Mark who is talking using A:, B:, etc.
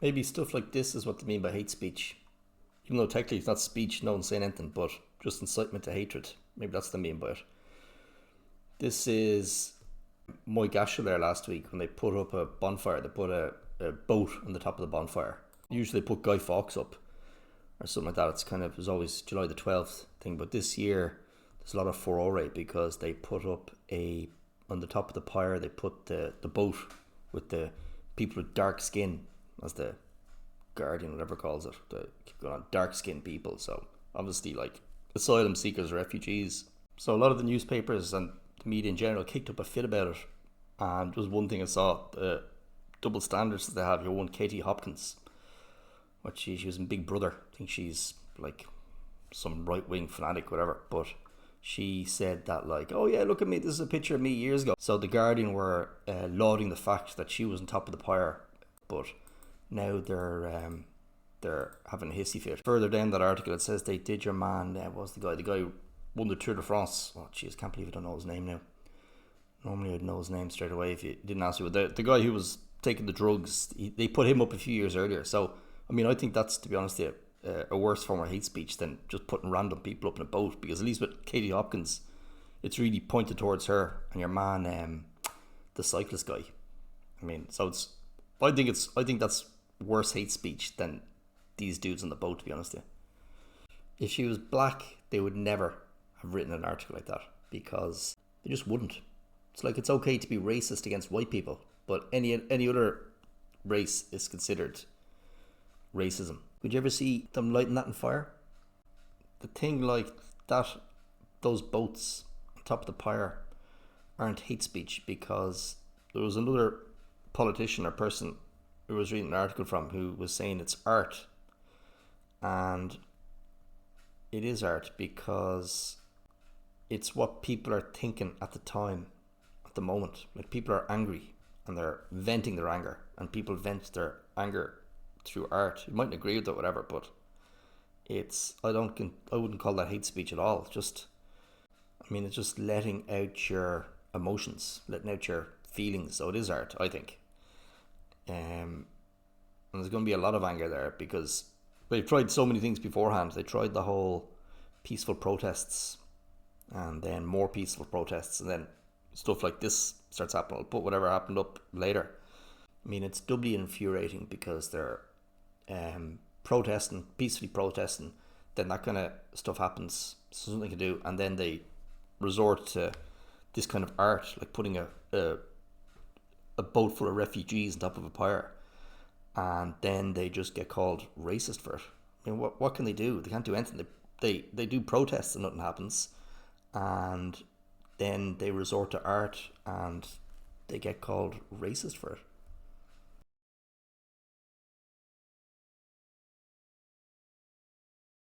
A: Maybe stuff like this is what they mean by hate speech. Even though technically it's not speech, no one's saying anything, but just incitement to hatred. Maybe that's what they mean by it. This is Moygasha there last week when they put up a bonfire. They put a boat on the top of the bonfire. Usually they put Guy Fawkes up or something like that. It's always July the 12th thing. But this year there's a lot of furore because they put up on the top of the pyre, they put the boat with the people with dark skin, as the Guardian, whatever calls it. They keep going on, dark skinned people. So obviously like asylum seekers, refugees. So a lot of the newspapers and the media in general kicked up a fit about it. And there was one thing I saw, the double standards that they have. Your one Katie Hopkins, she was in Big Brother. I think she's like some right wing fanatic, whatever. But she said that like, oh yeah, look at me, this is a picture of me years ago. So the Guardian were lauding the fact that she was on top of the pyre, but now they're having a hissy fit. Further down that article, it says they did your man. What was the guy? The guy who won the Tour de France. Oh jeez, can't believe I don't know his name now. Normally I'd know his name straight away if you didn't ask me. But the guy who was taking the drugs, they put him up a few years earlier. So I mean, I think that's, to be honest, a worse form of hate speech than just putting random people up in a boat. Because at least with Katie Hopkins, it's really pointed towards her and your man, the cyclist guy. I mean, so I think that's worse hate speech than these dudes on the boat, to be honest with you. If she was black, they would never have written an article like that because they just wouldn't. It's like it's okay to be racist against white people, but any other race is considered racism. Would you ever see them lighting that on fire? The thing like that, those boats on top of the pyre aren't hate speech because there was another politician or person who was reading an article from who was saying it's art. And it is art because it's what people are thinking at the time, at the moment. Like people are angry and they're venting their anger, and people vent their anger through art. You mightn't agree with it, whatever, but I wouldn't call that hate speech at all. It's just letting out your emotions, letting out your feelings. So it is art, I think. And there's going to be a lot of anger there because they've tried so many things beforehand. They tried the whole peaceful protests and then more peaceful protests, and then stuff like this starts happening. I'll put whatever happened up later. I mean, it's doubly infuriating because they're peacefully protesting, then that kind of stuff happens, something they can do, and then they resort to this kind of art, like putting a boat full of refugees on top of a pyre, and then they just get called racist for it. I mean, what can they do? They can't do anything. They do protests and nothing happens, and then they resort to art and they get called racist for it.